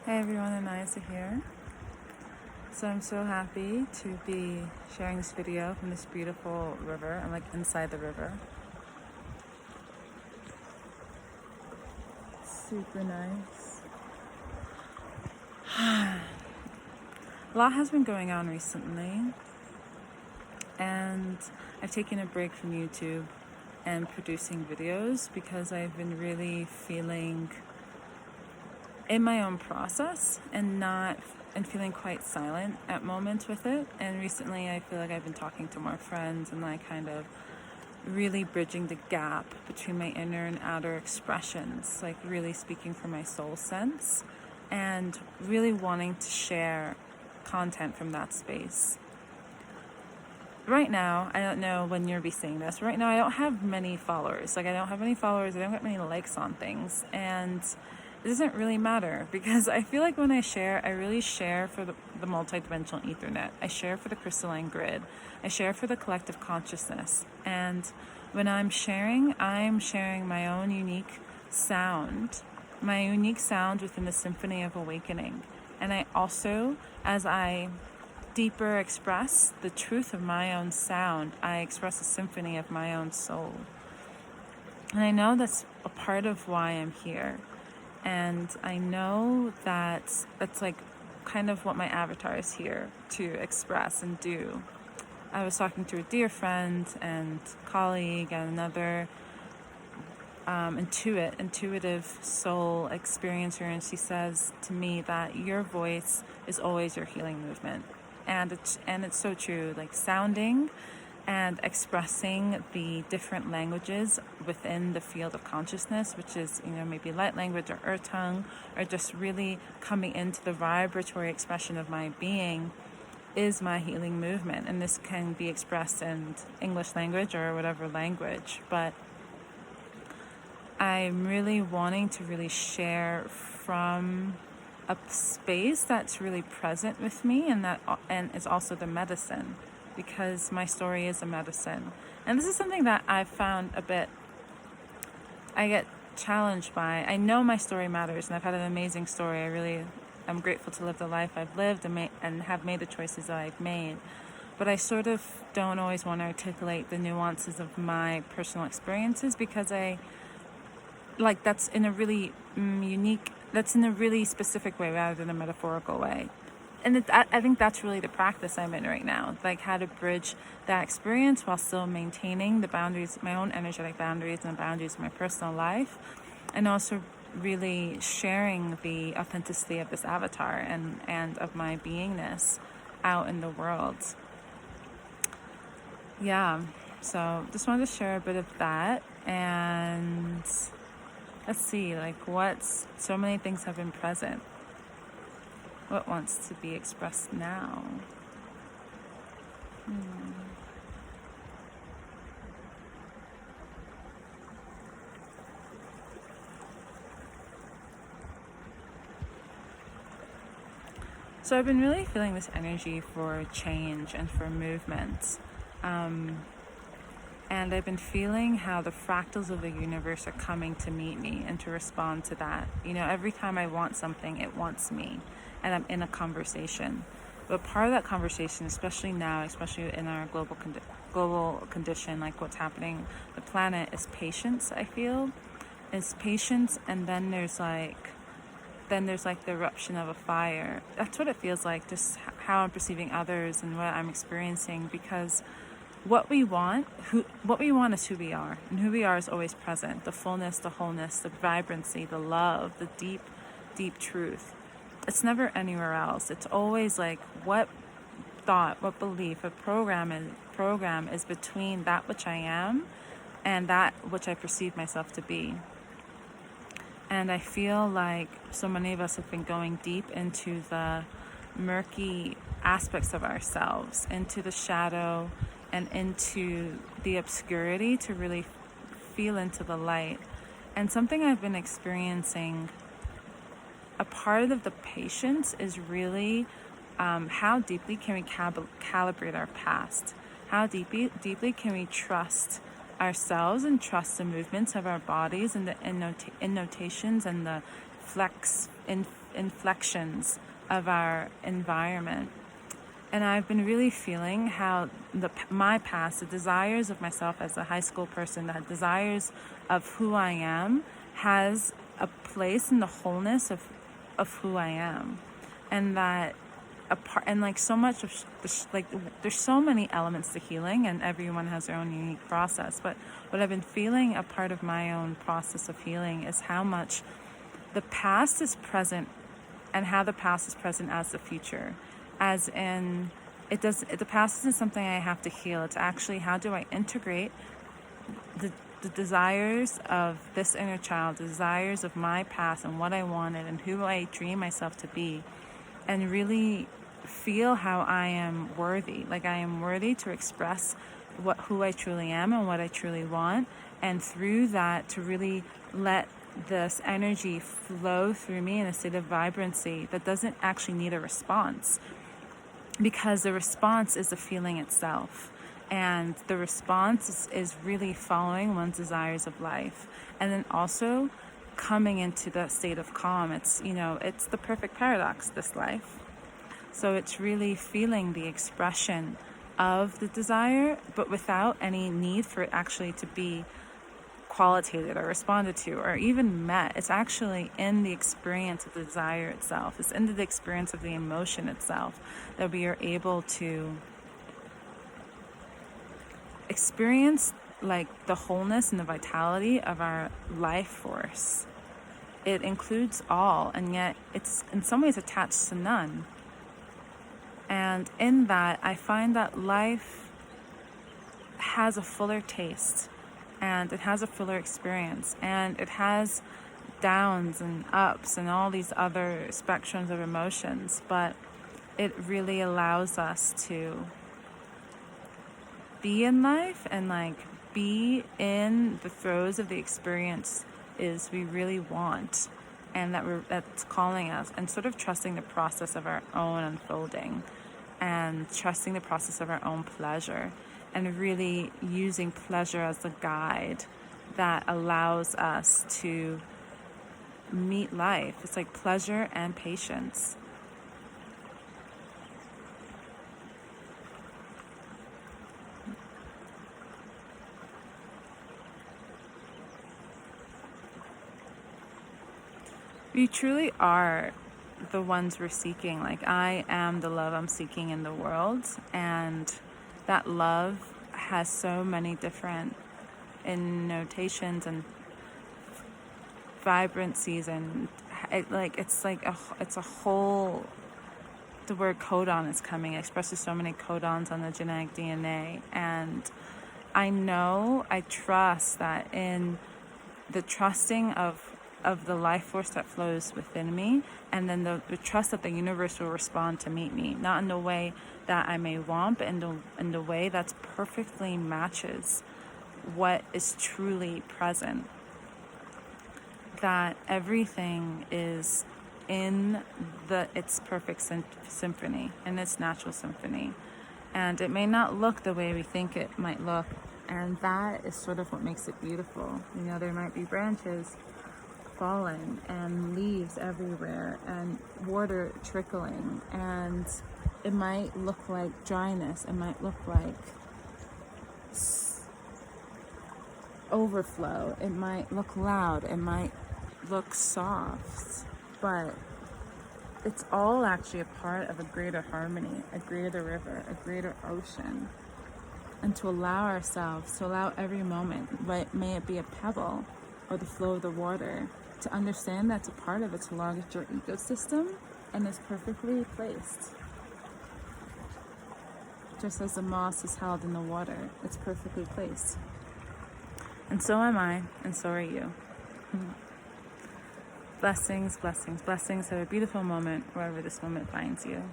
Hey everyone, Anisa here. So I'm so happy to be sharing this video from this beautiful river. I'm like inside the river. Super nice. A lot has been going on recently, and I've taken a break from YouTube and producing videos because I've been really feeling in my own process and feeling quite silent at moments with it. And recently I feel like I've been talking to more friends and like kind of really bridging the gap between my inner and outer expressions, like really speaking from my soul sense and really wanting to share content from that space. Right now, I don't know when you'll be seeing this. Right now, I don't have many followers. I don't have any followers. I don't get many likes on things. And it doesn't really matter because I feel like when I share, I really share for the multidimensional Ethernet. I share for the crystalline grid. I share for the collective consciousness. And when I'm sharing my own unique sound, within the symphony of awakening. And I also, as I deeper express the truth of my own sound, I express a symphony of my own soul. And I know that's a part of why I'm here. And I know that that's like kind of what my avatar is here to express and do. I was talking to a dear friend and colleague and another intuitive soul experiencer, and she says to me that your voice is always your healing movement. And it's so true, like sounding and expressing the different languages within the field of consciousness, which is, maybe light language or earth tongue, or just really coming into the vibratory expression of my being is my healing movement. And this can be expressed in English language or whatever language, but I'm really wanting to really share from a space that's really present with me, and it's also the medicine, because my story is a medicine. And this is something that I've found I get challenged by. I know my story matters, and I've had an amazing story. I'm grateful to live the life I've lived and have made the choices that I've made. But I sort of don't always want to articulate the nuances of my personal experiences because that's in a really that's in a really specific way rather than a metaphorical way. And I think that's really the practice I'm in right now, like how to bridge that experience while still maintaining the boundaries, my own energetic boundaries and the boundaries of my personal life, and also really sharing the authenticity of this avatar and of my beingness out in the world. Yeah, so just wanted to share a bit of that, and let's see, so many things have been present. What wants to be expressed now? So I've been really feeling this energy for change and for movement. And I've been feeling how the fractals of the universe are coming to meet me and to respond to that. Every time I want something, it wants me. And I'm in a conversation. But part of that conversation, especially now, especially in our global condition, like what's happening, the planet, is patience, I feel. It's patience, and then there's the eruption of a fire. That's what it feels like, just how I'm perceiving others and what I'm experiencing, because what we want is who we are, and who we are is always present. The fullness, the wholeness, the vibrancy, the love, the deep, deep truth. It's never anywhere else. It's always like what thought, what belief, what program is between that which I am and that which I perceive myself to be. And I feel like so many of us have been going deep into the murky aspects of ourselves, into the shadow and into the obscurity, to really feel into the light. And something I've been experiencing, a part of the patience is really how deeply can we calibrate our past? How deeply can we trust ourselves and trust the movements of our bodies and the notations and the inflections of our environment. And I've been really feeling how my past, the desires of myself as a high school person, the desires of who I am, has a place in the wholeness of who I am. And that and like so much of there's so many elements to healing, and everyone has their own unique process. But what I've been feeling a part of my own process of healing is how much the past is present, and how the past is present as the future. As in, the past isn't something I have to heal. It's actually, how do I integrate the desires of this inner child, the desires of my past and what I wanted and who I dream myself to be, and really feel how I am worthy. Like, I am worthy to express who I truly am and what I truly want. And through that, to really let this energy flow through me in a state of vibrancy that doesn't actually need a response. Because the response is the feeling itself. And the response is really following one's desires of life. And then also coming into the state of calm. It's the perfect paradox, this life. So it's really feeling the expression of the desire, but without any need for it actually to be qualitated or responded to or even met. It's actually in the experience of the desire itself. It's in the experience of the emotion itself that we are able to experience like the wholeness and the vitality of our life force. It includes all, and yet it's in some ways attached to none. And in that, I find that life has a fuller taste, and it has a fuller experience, and it has downs and ups and all these other spectrums of emotions, but it really allows us to be in life and like be in the throes of the experience is we really want, and that's calling us, and sort of trusting the process of our own unfolding and trusting the process of our own pleasure, and really using pleasure as a guide that allows us to meet life. It's like pleasure and patience. We truly are the ones we're seeking. Like, I am the love I'm seeking in the world, and that love has so many different innotations and vibrancies, and it's a whole. The word codon is coming. It expresses so many codons on the genetic DNA, and I trust that in the trusting of the life force that flows within me, and then the trust that the universe will respond to meet me, not in the way that I may want, but in the way that's perfectly matches what is truly present. That everything is in its perfect symphony, in its natural symphony, and it may not look the way we think it might look, and that is sort of what makes it beautiful. There might be branches falling and leaves everywhere and water trickling, and it might look like dryness, it might look like overflow, it might look loud, it might look soft, but it's all actually a part of a greater harmony, a greater river, a greater ocean. And to allow every moment, may it be a pebble or the flow of the water, to understand that's a part of its larger ecosystem and is perfectly placed. Just as the moss is held in the water, it's perfectly placed. And so am I, and so are you. Blessings, blessings, blessings. Have a beautiful moment wherever this moment finds you.